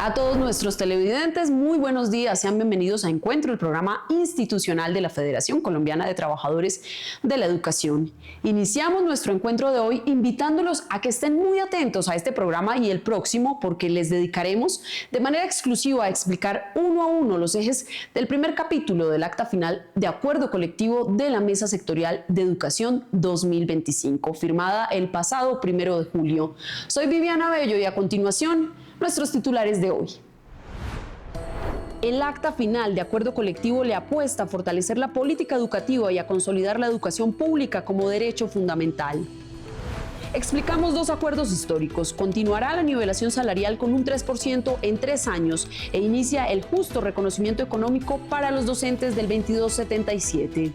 A todos nuestros televidentes, muy buenos días. Sean bienvenidos a Encuentro, el programa institucional de la Federación Colombiana de Trabajadores de la Educación. Iniciamos nuestro encuentro de hoy invitándolos a que estén muy atentos a este programa y el próximo, porque les dedicaremos de manera exclusiva a explicar uno a uno los ejes del primer capítulo del acta final de acuerdo colectivo de la Mesa Sectorial de Educación 2025, firmada el pasado 1 de julio. Soy Viviana Bello y a continuación, nuestros titulares de hoy. El acta final de acuerdo colectivo le apuesta a fortalecer la política educativa y a consolidar la educación pública como derecho fundamental. Explicamos dos acuerdos históricos. Continuará la nivelación salarial con un 3% en 3 años e inicia el justo reconocimiento económico para los docentes del 2277.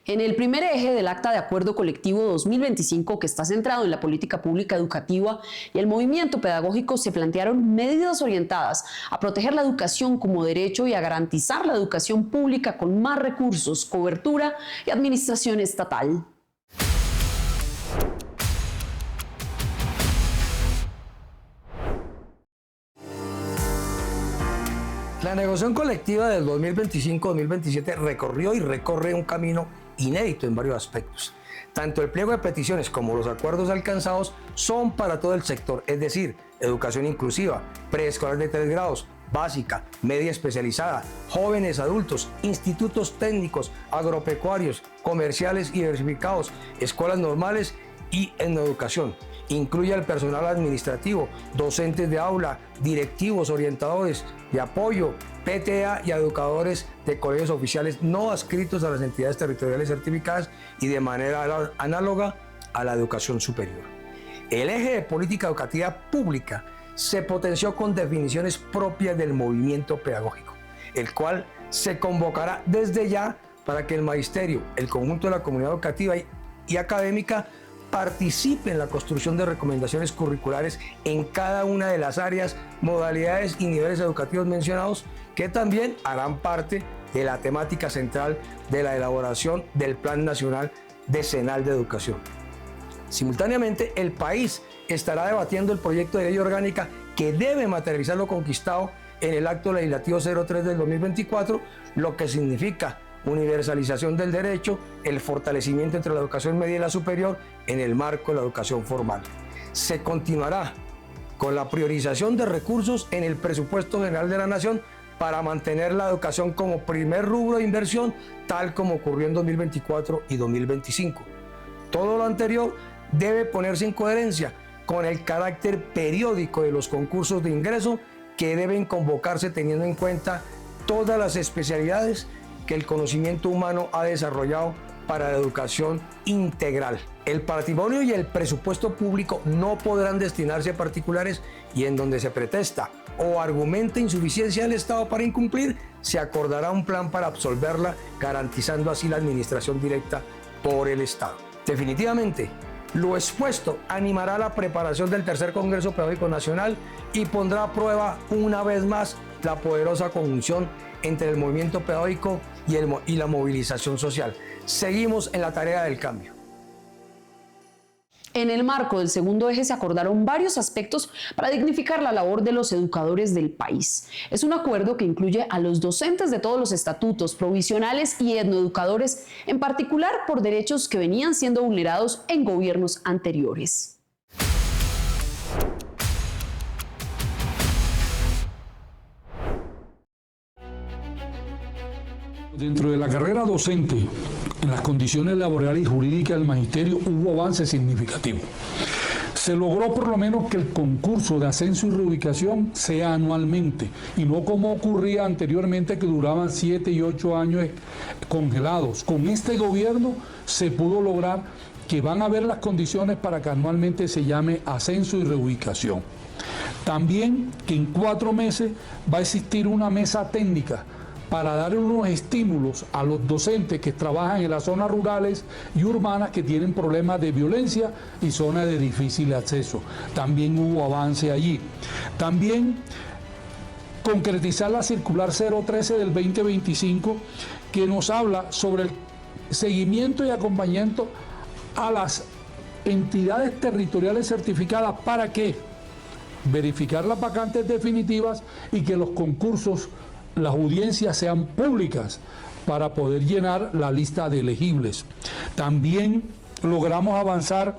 En el primer eje del Acta de Acuerdo Colectivo 2025, que está centrado en la política pública educativa y el movimiento pedagógico, se plantearon medidas orientadas a proteger la educación como derecho y a garantizar la educación pública con más recursos, cobertura y administración estatal. La negociación colectiva del 2025-2027 recorrió y recorre un camino inédito en varios aspectos. Tanto el pliego de peticiones como los acuerdos alcanzados son para todo el sector, es decir, educación inclusiva, preescolar de 3 grados, básica, media especializada, jóvenes adultos, institutos técnicos, agropecuarios, comerciales y diversificados, escuelas normales y etnoeducación. Incluye al personal administrativo, docentes de aula, directivos, orientadores de apoyo, PTA y educadores de colegios oficiales no adscritos a las entidades territoriales certificadas y de manera análoga a la educación superior. El eje de política educativa pública se potenció con definiciones propias del movimiento pedagógico, el cual se convocará desde ya para que el magisterio, el conjunto de la comunidad educativa y académica participe en la construcción de recomendaciones curriculares en cada una de las áreas, modalidades y niveles educativos mencionados, que también harán parte de la temática central de la elaboración del Plan Nacional Decenal de Educación. Simultáneamente, el país estará debatiendo el proyecto de ley orgánica que debe materializar lo conquistado en el Acto Legislativo 03 del 2024, lo que significa universalización del derecho, el fortalecimiento entre la educación media y la superior en el marco de la educación formal. Se continuará con la priorización de recursos en el presupuesto general de la Nación para mantener la educación como primer rubro de inversión, tal como ocurrió en 2024 y 2025. Todo lo anterior debe ponerse en coherencia con el carácter periódico de los concursos de ingreso que deben convocarse teniendo en cuenta todas las especialidades que el conocimiento humano ha desarrollado para la educación integral. El patrimonio y el presupuesto público no podrán destinarse a particulares y en donde se pretesta o argumenta insuficiencia del Estado para incumplir, se acordará un plan para absolverla, garantizando así la administración directa por el Estado. Definitivamente, lo expuesto animará la preparación del tercer Congreso Pedagógico Nacional y pondrá a prueba una vez más la poderosa conjunción entre el movimiento pedagógico y la movilización social. Seguimos en la tarea del cambio. En el marco del segundo eje se acordaron varios aspectos para dignificar la labor de los educadores del país. Es un acuerdo que incluye a los docentes de todos los estatutos, provisionales y etnoeducadores, en particular por derechos que venían siendo vulnerados en gobiernos anteriores. Dentro de la carrera docente, en las condiciones laborales y jurídicas del magisterio hubo avances significativos. Se logró por lo menos que el concurso de ascenso y reubicación sea anualmente y no como ocurría anteriormente que duraban 7 y 8 años congelados. Con este gobierno se pudo lograr que van a haber las condiciones para que anualmente se llame ascenso y reubicación. También que en 4 meses va a existir una mesa técnica para dar unos estímulos a los docentes que trabajan en las zonas rurales y urbanas que tienen problemas de violencia y zonas de difícil acceso. También hubo avance allí. También concretizar la circular 013 del 2025 que nos habla sobre el seguimiento y acompañamiento a las entidades territoriales certificadas. ¿Para qué? Verificar las vacantes definitivas y que los concursos, las audiencias sean públicas para poder llenar la lista de elegibles. También logramos avanzar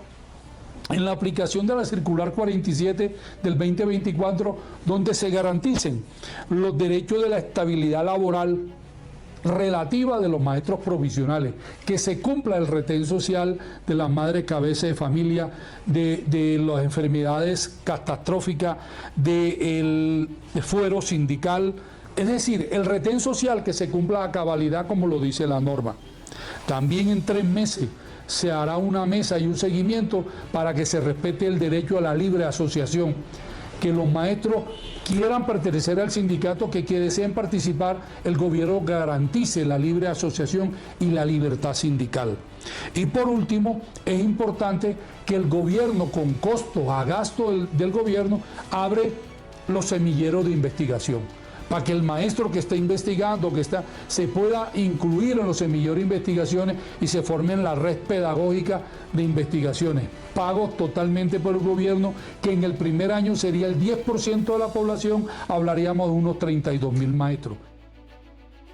en la aplicación de la circular 47 del 2024, donde se garanticen los derechos de la estabilidad laboral relativa de los maestros provisionales, que se cumpla el retén social de las madres cabezas de familia, de las enfermedades catastróficas, del fuero sindical, es decir, el retén social que se cumpla a cabalidad como lo dice la norma. También en 3 meses se hará una mesa y un seguimiento para que se respete el derecho a la libre asociación, que los maestros quieran pertenecer al sindicato, que deseen participar, el gobierno garantice la libre asociación y la libertad sindical. Y por último, es importante que el gobierno, con costos a gasto del gobierno, abre los semilleros de investigación, para que el maestro que está investigando, se pueda incluir en los semilleros de investigaciones y se forme en la red pedagógica de investigaciones. Pagos totalmente por el gobierno, que en el primer año sería el 10% de la población, hablaríamos de unos 32.000 maestros.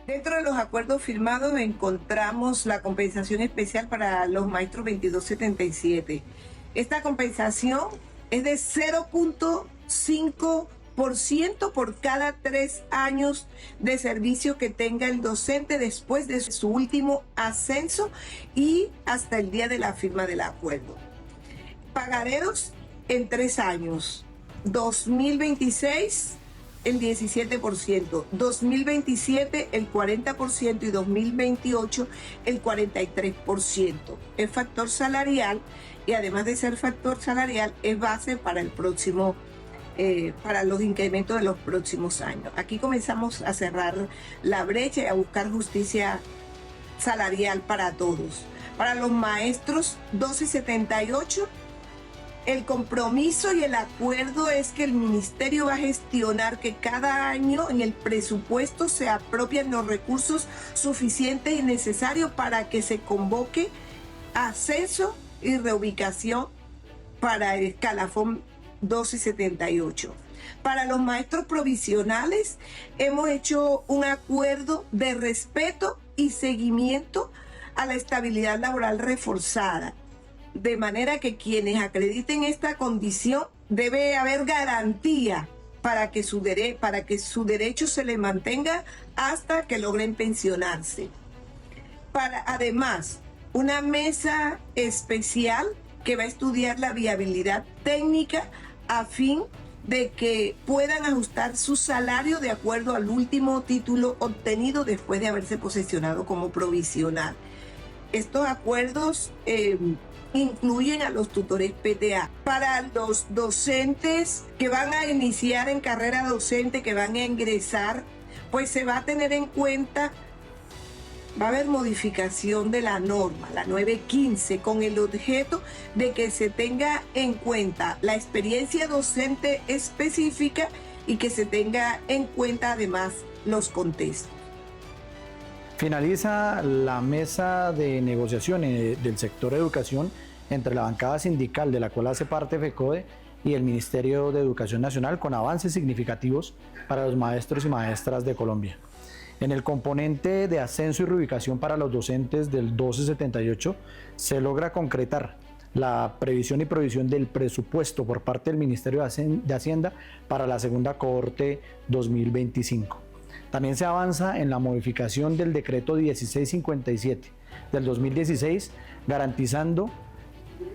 Dentro de los acuerdos firmados encontramos la compensación especial para los maestros 2277. Esta compensación es de 0.5% por cada 3 años de servicio que tenga el docente después de su último ascenso y hasta el día de la firma del acuerdo. Pagaderos en 3 años. 2026 el 17%, 2027 el 40% y 2028 el 43%. Es factor salarial y además de ser factor salarial es base para el próximo para los incrementos de los próximos años. Aquí comenzamos a cerrar la brecha y a buscar justicia salarial para todos. Para los maestros 1278, el compromiso y el acuerdo es que el ministerio va a gestionar que cada año en el presupuesto se apropien los recursos suficientes y necesarios para que se convoque ascenso y reubicación para el escalafón 1278. Para los maestros provisionales hemos hecho un acuerdo de respeto y seguimiento a la estabilidad laboral reforzada, de manera que quienes acrediten esta condición debe haber garantía para que su derecho se le mantenga hasta que logren pensionarse. Además, una mesa especial que va a estudiar la viabilidad técnica a fin de que puedan ajustar su salario de acuerdo al último título obtenido después de haberse posesionado como provisional. Estos acuerdos incluyen a los tutores PTA. Para los docentes que van a iniciar en carrera docente, que van a ingresar, pues se va a tener en cuenta, va a haber modificación de la norma, la 915, con el objeto de que se tenga en cuenta la experiencia docente específica y que se tenga en cuenta además los contextos. Finaliza la mesa de negociación del sector educación entre la bancada sindical de la cual hace parte FECODE y el Ministerio de Educación Nacional, con avances significativos para los maestros y maestras de Colombia. En el componente de ascenso y reubicación para los docentes del 1278 se logra concretar la previsión y provisión del presupuesto por parte del Ministerio de Hacienda para la segunda cohorte 2025. También se avanza en la modificación del decreto 1657 del 2016, garantizando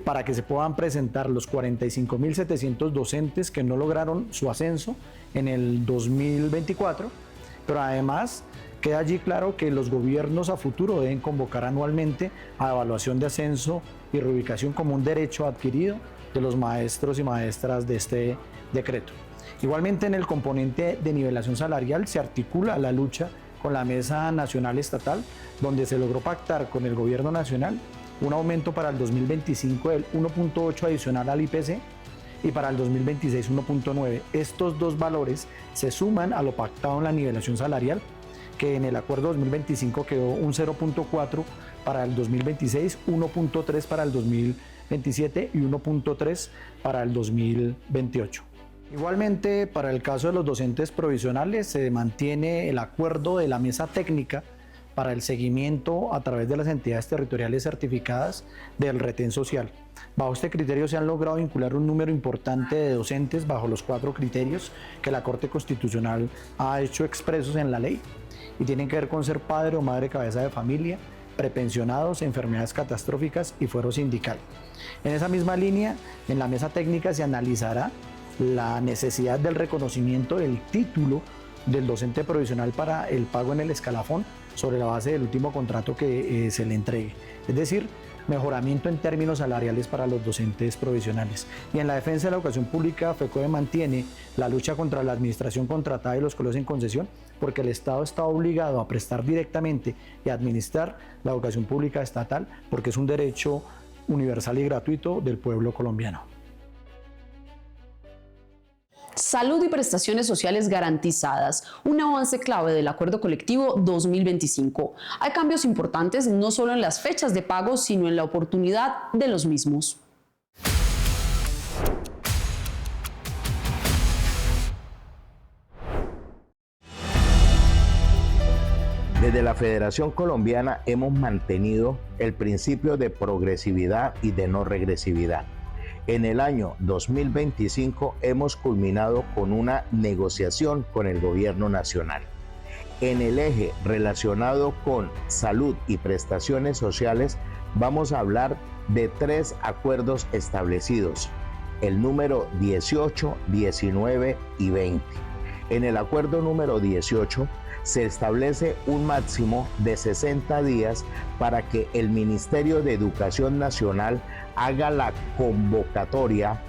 para que se puedan presentar los 45.700 docentes que no lograron su ascenso en el 2024, pero además queda allí claro que los gobiernos a futuro deben convocar anualmente a evaluación de ascenso y reubicación como un derecho adquirido de los maestros y maestras de este decreto. Igualmente, en el componente de nivelación salarial se articula la lucha con la Mesa Nacional Estatal, donde se logró pactar con el Gobierno Nacional un aumento para el 2025 del 1.8 adicional al IPC y para el 2026 1.9. Estos dos valores se suman a lo pactado en la nivelación salarial, que en el acuerdo 2025 quedó un 0.4 para el 2026, 1.3 para el 2027. 2027 y 1.3 para el 2028. Igualmente, para el caso de los docentes provisionales, se mantiene el acuerdo de la mesa técnica para el seguimiento a través de las entidades territoriales certificadas del retén social. Bajo este criterio se han logrado vincular un número importante de docentes bajo los 4 criterios que la Corte Constitucional ha hecho expresos en la ley y tienen que ver con ser padre o madre cabeza de familia, prepensionados, enfermedades catastróficas y fuero sindical. En esa misma línea, en la mesa técnica se analizará la necesidad del reconocimiento del título del docente provisional para el pago en el escalafón sobre la base del último contrato que se le entregue. Es decir, mejoramiento en términos salariales para los docentes provisionales. Y en la defensa de la educación pública, FECODE mantiene la lucha contra la administración contratada y los colegios en concesión, porque el Estado está obligado a prestar directamente y a administrar la educación pública estatal, porque es un derecho universal y gratuito del pueblo colombiano. Salud y prestaciones sociales garantizadas, un avance clave del Acuerdo Colectivo 2025. Hay cambios importantes no solo en las fechas de pago, sino en la oportunidad de los mismos. Desde la Federación Colombiana hemos mantenido el principio de progresividad y de no regresividad. En el año 2025 hemos culminado con una negociación con el gobierno nacional. En el eje relacionado con salud y prestaciones sociales vamos a hablar de 3 acuerdos establecidos, el número 18, 19 y 20. En el acuerdo número 18 se establece un máximo de 60 días para que el Ministerio de Educación Nacional haga la convocatoria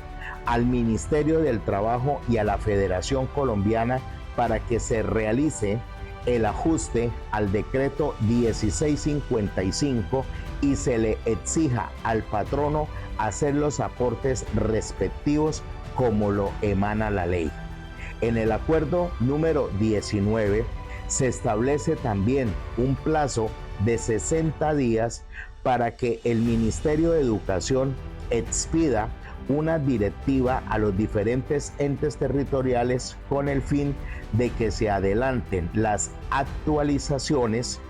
al Ministerio del Trabajo y a la Federación Colombiana para que se realice el ajuste al decreto 1655 y se le exija al patrono hacer los aportes respectivos como lo emana la ley. En el acuerdo número 19 se establece también un plazo de 60 días para que el Ministerio de Educación expida una directiva a los diferentes entes territoriales con el fin de que se adelanten las actualizaciones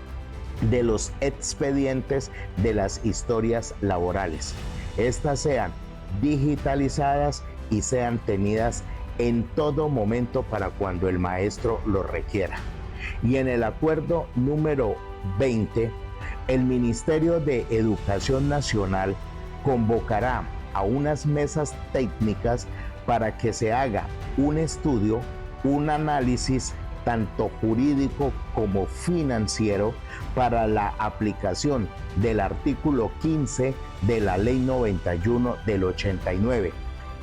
de los expedientes de las historias laborales. Estas sean digitalizadas y sean tenidas en todo momento para cuando el maestro lo requiera. Y en el acuerdo número 20, el Ministerio de Educación Nacional convocará a unas mesas técnicas para que se haga un estudio, un análisis tanto jurídico como financiero para la aplicación del artículo 15 de la Ley 91 del 89,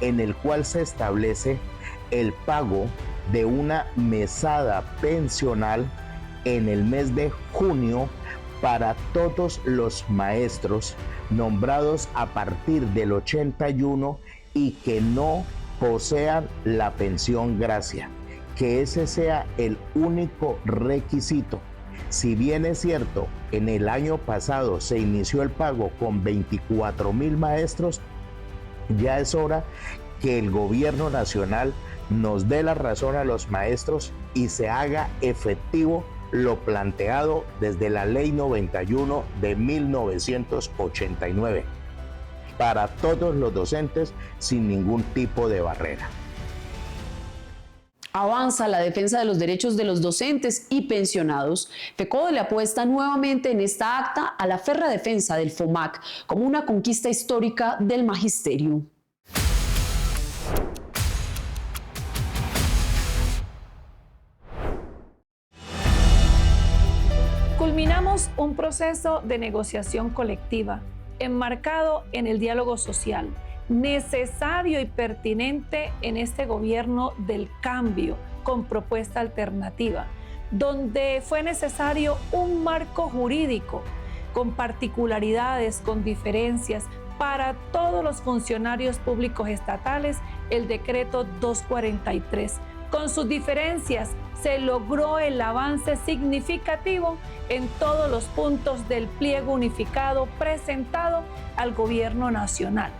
en el cual se establece el pago de una mesada pensional en el mes de junio para todos los maestros nombrados a partir del 81 y que no posean la pensión gracia, que ese sea el único requisito. Si bien es cierto, en el año pasado se inició el pago con 24,000 maestros, ya es hora que el gobierno nacional nos dé la razón a los maestros y se haga efectivo lo planteado desde la Ley 91 de 1989 para todos los docentes sin ningún tipo de barrera. Avanza la defensa de los derechos de los docentes y pensionados. FECODE le apuesta nuevamente en esta acta a la férrea defensa del FOMAC como una conquista histórica del magisterio. Culminamos un proceso de negociación colectiva enmarcado en el diálogo social, necesario y pertinente en este gobierno del cambio con propuesta alternativa, donde fue necesario un marco jurídico con particularidades, con diferencias para todos los funcionarios públicos estatales, el decreto 243, Con sus diferencias, se logró el avance significativo en todos los puntos del pliego unificado presentado al Gobierno Nacional.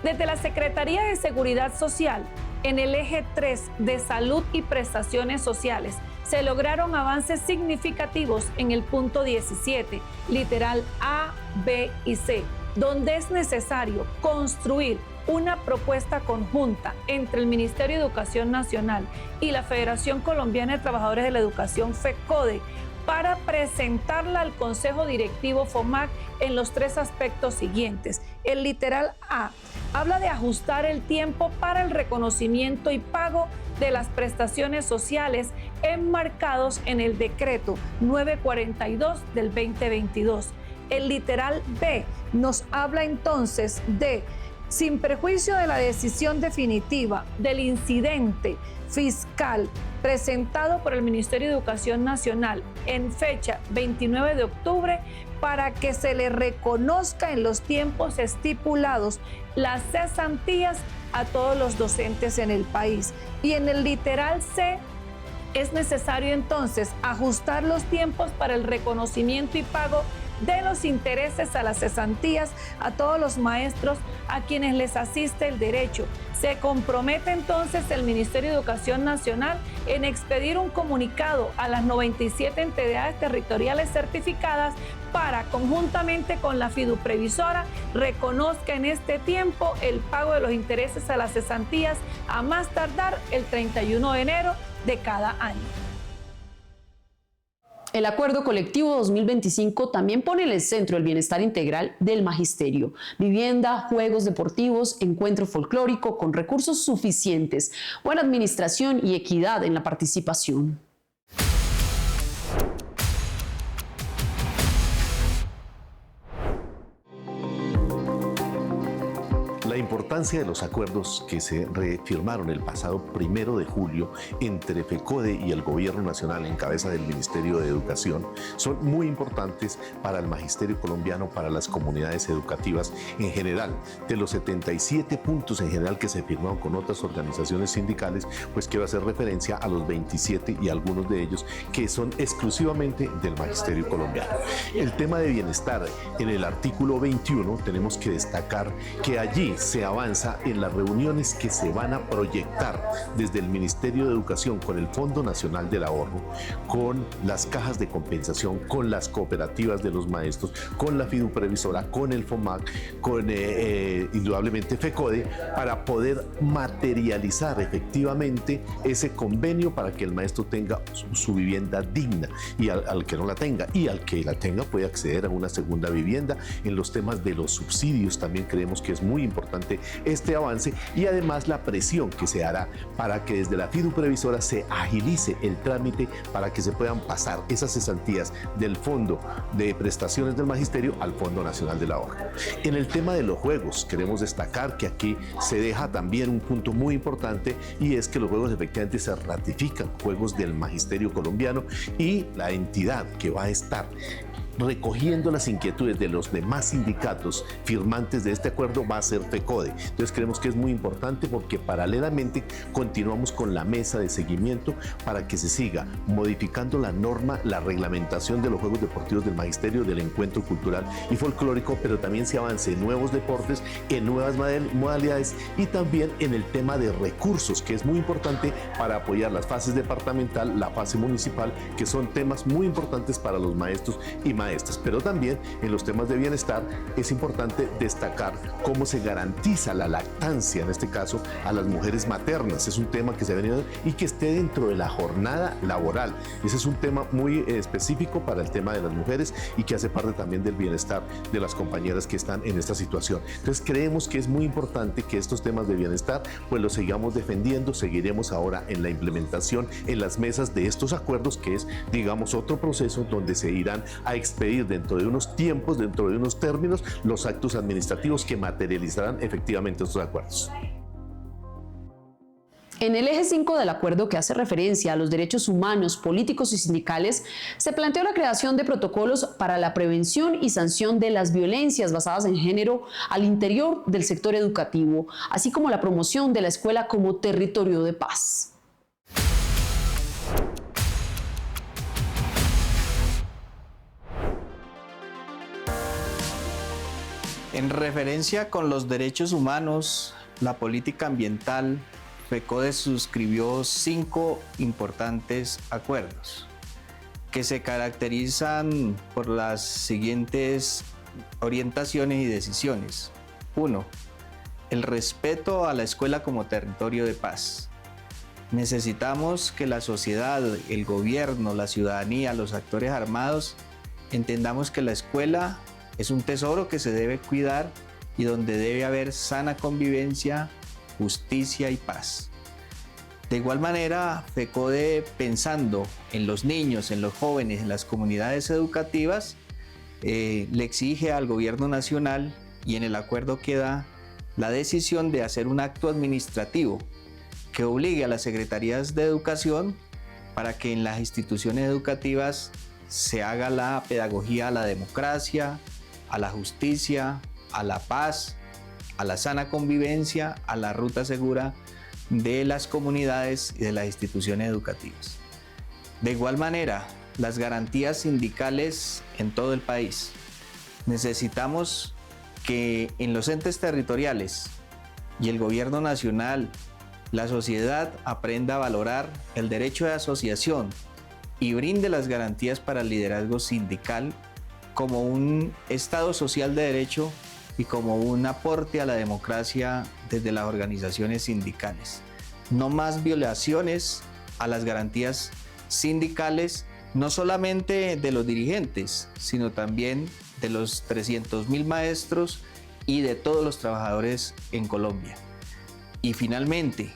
Desde la Secretaría de Seguridad Social, en el eje 3 de Salud y Prestaciones Sociales, se lograron avances significativos en el punto 17, literal A, B y C, donde es necesario construir una propuesta conjunta entre el Ministerio de Educación Nacional y la Federación Colombiana de Trabajadores de la Educación, FECODE, para presentarla al Consejo Directivo FOMAC en los 3 aspectos siguientes. El literal A habla de ajustar el tiempo para el reconocimiento y pago de las prestaciones sociales enmarcados en el decreto 942 del 2022. El literal B nos habla entonces de, sin perjuicio de la decisión definitiva del incidente fiscal presentado por el Ministerio de Educación Nacional en fecha 29 de octubre, para que se le reconozca en los tiempos estipulados las cesantías a todos los docentes en el país. Y en el literal C es necesario entonces ajustar los tiempos para el reconocimiento y pago de los intereses a las cesantías a todos los maestros a quienes les asiste el derecho. Se compromete entonces el Ministerio de Educación Nacional en expedir un comunicado a las 97 entidades territoriales certificadas para, conjuntamente con la fiduprevisora, reconozca en este tiempo el pago de los intereses a las cesantías a más tardar el 31 de enero de cada año. El Acuerdo Colectivo 2025 también pone en el centro el bienestar integral del magisterio. Vivienda, juegos deportivos, encuentro folclórico con recursos suficientes, buena administración y equidad en la participación. La importancia de los acuerdos que se refirmaron el pasado 1 de julio entre FECODE y el Gobierno Nacional en cabeza del Ministerio de Educación son muy importantes para el magisterio colombiano, para las comunidades educativas en general. De los 77 puntos en general que se firmaron con otras organizaciones sindicales, pues quiero hacer referencia a los 27 y algunos de ellos que son exclusivamente del magisterio colombiano. El tema de bienestar, en el artículo 21 tenemos que destacar que allí se avanza en las reuniones que se van a proyectar desde el Ministerio de Educación con el Fondo Nacional del Ahorro, con las cajas de compensación, con las cooperativas de los maestros, con la fiduprevisora, con el FOMAC, con indudablemente FECODE, para poder materializar efectivamente ese convenio para que el maestro tenga su vivienda digna, y al que no la tenga, y al que la tenga puede acceder a una segunda vivienda. En los temas de los subsidios también creemos que es muy importante este avance, y además la presión que se hará para que desde la fiduprevisora se agilice el trámite para que se puedan pasar esas cesantías del Fondo de Prestaciones del Magisterio al Fondo Nacional del Ahorro. En el tema de los juegos queremos destacar que aquí se deja también un punto muy importante, y es que los juegos efectivamente se ratifican, juegos del magisterio colombiano, y la entidad que va a estar recogiendo las inquietudes de los demás sindicatos firmantes de este acuerdo va a ser FECODE. Entonces creemos que es muy importante, porque paralelamente continuamos con la mesa de seguimiento para que se siga modificando la norma, la reglamentación de los juegos deportivos del magisterio, del encuentro cultural y folclórico, pero también se avance en nuevos deportes, en nuevas modalidades, y también en el tema de recursos, que es muy importante para apoyar las fases departamental, la fase municipal, que son temas muy importantes para los maestros y maestras. Pero también en los temas de bienestar es importante destacar cómo se garantiza la lactancia, en este caso a las mujeres maternas. Es un tema que se ha venido y que esté dentro de la jornada laboral. Ese es un tema muy específico para el tema de las mujeres, y que hace parte también del bienestar de las compañeras que están en esta situación. Entonces creemos que es muy importante que estos temas de bienestar pues los sigamos defendiendo. Seguiremos ahora en la implementación en las mesas de estos acuerdos, que es, digamos, otro proceso donde se irán a expedir dentro de unos tiempos, dentro de unos términos, los actos administrativos que materializarán efectivamente estos acuerdos. En el eje 5 del acuerdo, que hace referencia a los derechos humanos, políticos y sindicales, se planteó la creación de protocolos para la prevención y sanción de las violencias basadas en género al interior del sector educativo, así como la promoción de la escuela como territorio de paz. En referencia con los derechos humanos, la política ambiental, FECODE suscribió 5 importantes acuerdos que se caracterizan por las siguientes orientaciones y decisiones. 1. El respeto a la escuela como territorio de paz. Necesitamos que la sociedad, el gobierno, la ciudadanía, los actores armados entendamos que la escuela es un tesoro que se debe cuidar y donde debe haber sana convivencia, justicia y paz. De igual manera, FECODE, pensando en los niños, en los jóvenes, en las comunidades educativas, le exige al gobierno nacional, y en el acuerdo queda la decisión de hacer un acto administrativo que obligue a las secretarías de educación para que en las instituciones educativas se haga la pedagogía a la democracia, a la justicia, a la paz, a la sana convivencia, a la ruta segura de las comunidades y de las instituciones educativas. De igual manera, las garantías sindicales en todo el país. Necesitamos que en los entes territoriales y el gobierno nacional, la sociedad aprenda a valorar el derecho de asociación y brinde las garantías para el liderazgo sindical como un Estado social de derecho y como un aporte a la democracia desde las organizaciones sindicales. No más violaciones a las garantías sindicales, no solamente de los dirigentes, sino también de los 300.000 maestros y de todos los trabajadores en Colombia. Y finalmente,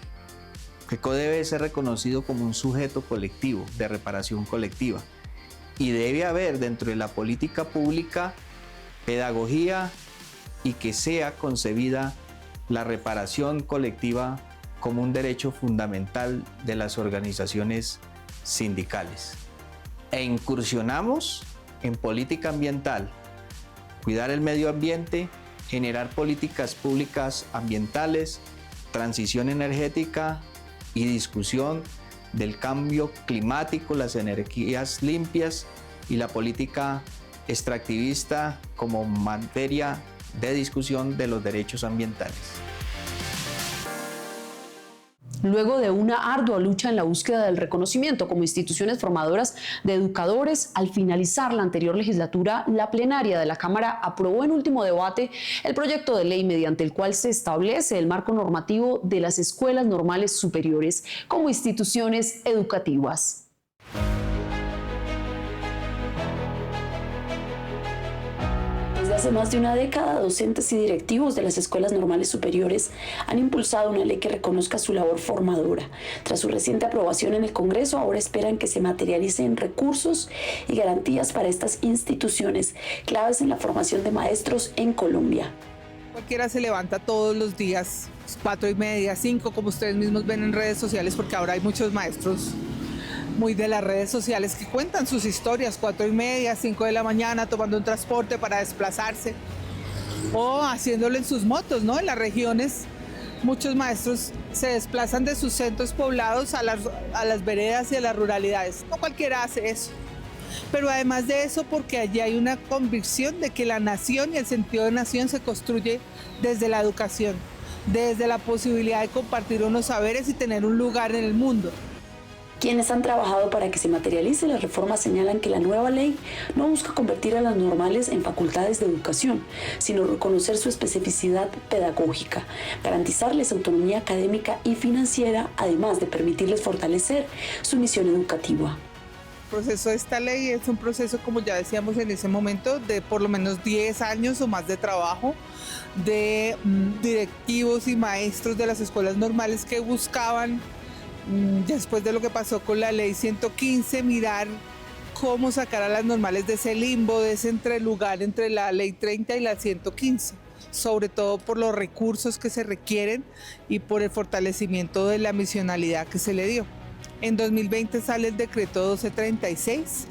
FECODE debe ser reconocido como un sujeto colectivo de reparación colectiva y debe haber dentro de la política pública pedagogía y que sea concebida la reparación colectiva como un derecho fundamental de las organizaciones sindicales. E incursionamos en política ambiental, cuidar el medio ambiente, generar políticas públicas ambientales, transición energética y discusión del cambio climático, las energías limpias y la política extractivista como materia de discusión de los derechos ambientales. Luego de una ardua lucha en la búsqueda del reconocimiento como instituciones formadoras de educadores, al finalizar la anterior legislatura, la plenaria de la Cámara aprobó en último debate el proyecto de ley mediante el cual se establece el marco normativo de las escuelas normales superiores como instituciones educativas. Hace más de una década, docentes y directivos de las escuelas normales superiores han impulsado una ley que reconozca su labor formadora. Tras su reciente aprobación en el Congreso, ahora esperan que se materialicen recursos y garantías para estas instituciones claves en la formación de maestros en Colombia. Cualquiera se levanta todos los días, 4:30, 5, como ustedes mismos ven en redes sociales, porque ahora hay muchos maestros muy de las redes sociales que cuentan sus historias, 4:30, 5 de la mañana, tomando un transporte para desplazarse o haciéndolo en sus motos, ¿no? En las regiones muchos maestros se desplazan de sus centros poblados a las veredas y a las ruralidades. No cualquiera hace eso, pero además de eso, porque allí hay una convicción de que la nación y el sentido de nación se construye desde la educación, desde la posibilidad de compartir unos saberes y tener un lugar en el mundo. Quienes han trabajado para que se materialice la reforma señalan que la nueva ley no busca convertir a las normales en facultades de educación, sino reconocer su especificidad pedagógica, garantizarles autonomía académica y financiera, además de permitirles fortalecer su misión educativa. El proceso de esta ley es un proceso, como ya decíamos en ese momento, de por lo menos 10 años o más de trabajo de directivos y maestros de las escuelas normales que buscaban, después de lo que pasó con la ley 115, mirar cómo sacar a las normales de ese limbo, de ese entrelugar entre la ley 30 y la 115, sobre todo por los recursos que se requieren y por el fortalecimiento de la misionalidad que se le dio. En 2020 sale el decreto 1236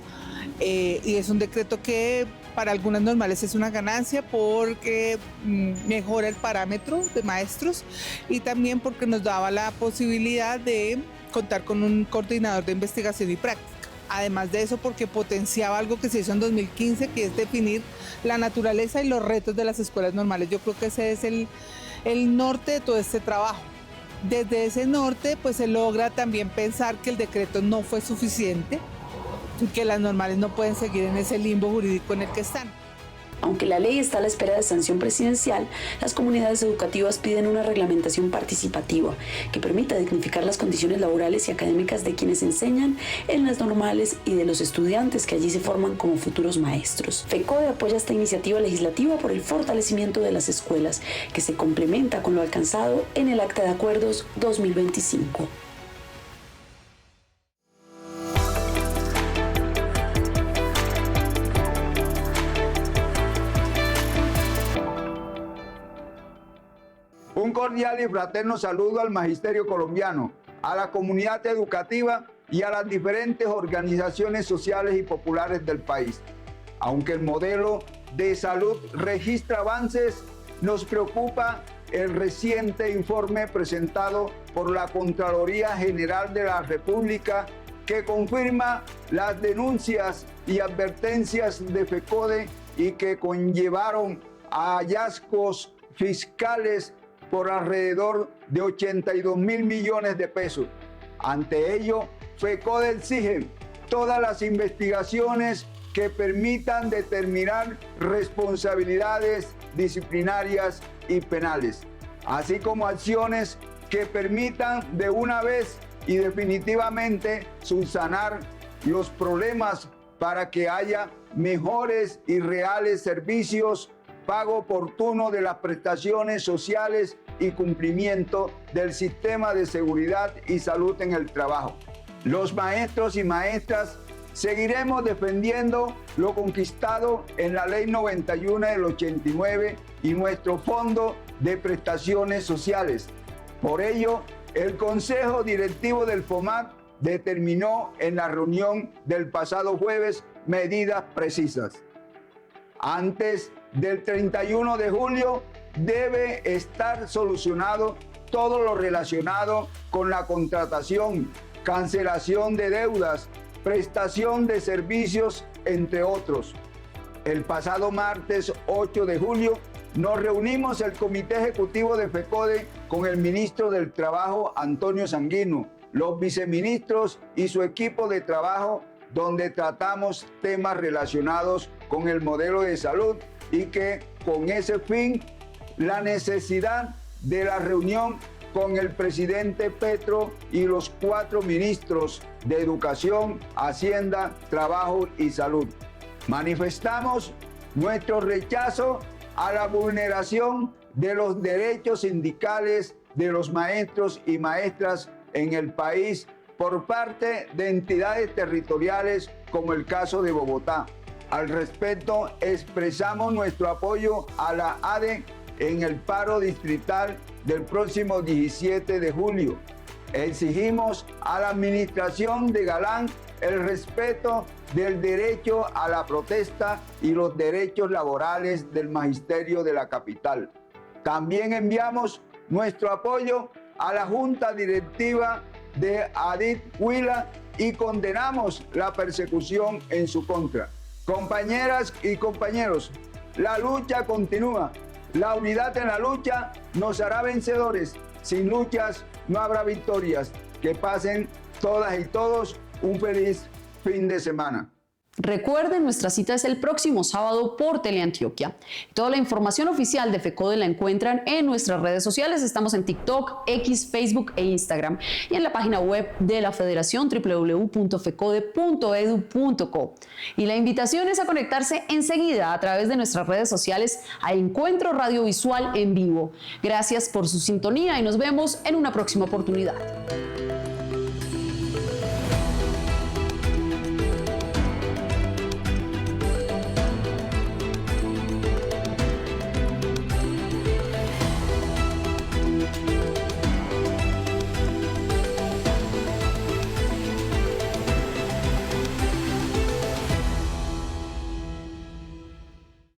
y es un decreto que para algunas normales es una ganancia porque mejora el parámetro de maestros y también porque nos daba la posibilidad de contar con un coordinador de investigación y práctica. además de eso porque potenciaba algo que se hizo en 2015, que es definir la naturaleza y los retos de las escuelas normales. Yo creo que ese es el norte de todo este trabajo. Desde ese norte pues se logra también pensar que el decreto no fue suficiente y que las normales no pueden seguir en ese limbo jurídico en el que están. Aunque la ley está a la espera de sanción presidencial, las comunidades educativas piden una reglamentación participativa que permita dignificar las condiciones laborales y académicas de quienes enseñan en las normales y de los estudiantes que allí se forman como futuros maestros. FECODE apoya esta iniciativa legislativa por el fortalecimiento de las escuelas, que se complementa con lo alcanzado en el Acta de Acuerdos 2025. Un cordial y fraterno saludo al magisterio colombiano, a la comunidad educativa y a las diferentes organizaciones sociales y populares del país. Aunque el modelo de salud registra avances, nos preocupa el reciente informe presentado por la Contraloría General de la República, que confirma las denuncias y advertencias de FECODE y que conllevaron a hallazgos fiscales por alrededor de 82 mil millones de pesos. Ante ello, FECODE exige todas las investigaciones que permitan determinar responsabilidades disciplinarias y penales, así como acciones que permitan de una vez y definitivamente subsanar los problemas para que haya mejores y reales servicios, pago oportuno de las prestaciones sociales y cumplimiento del sistema de seguridad y salud en el trabajo. Los maestros y maestras seguiremos defendiendo lo conquistado en la Ley 91 del 89 y nuestro Fondo de Prestaciones Sociales. Por ello, el Consejo Directivo del FOMAT determinó en la reunión del pasado jueves medidas precisas. Antes del 31 de julio debe estar solucionado todo lo relacionado con la contratación, cancelación de deudas, prestación de servicios, entre otros. El pasado martes 8 de julio nos reunimos el Comité Ejecutivo de FECODE con el ministro del Trabajo, Antonio Sanguino, los viceministros y su equipo de trabajo, donde tratamos temas relacionados con el modelo de salud y que con ese fin la necesidad de la reunión con el presidente Petro y los 4 ministros de Educación, Hacienda, Trabajo y Salud. Manifestamos nuestro rechazo a la vulneración de los derechos sindicales de los maestros y maestras en el país por parte de entidades territoriales como el caso de Bogotá. Al respecto, expresamos nuestro apoyo a la ADE en el paro distrital del próximo 17 de julio. Exigimos a la administración de Galán el respeto del derecho a la protesta y los derechos laborales del magisterio de la capital. También enviamos nuestro apoyo a la Junta Directiva de Adit Huila y condenamos la persecución en su contra. Compañeras y compañeros, la lucha continúa. La unidad en la lucha nos hará vencedores. Sin luchas no habrá victorias. Que pasen todas y todos un feliz fin de semana. Recuerden, nuestra cita es el próximo sábado por Teleantioquia. Toda la información oficial de FECODE la encuentran en nuestras redes sociales. Estamos en TikTok, X, Facebook e Instagram. Y en la página web de la Federación, www.fecode.edu.co. Y la invitación es a conectarse enseguida a través de nuestras redes sociales a Encuentro Radiovisual en vivo. Gracias por su sintonía y nos vemos en una próxima oportunidad.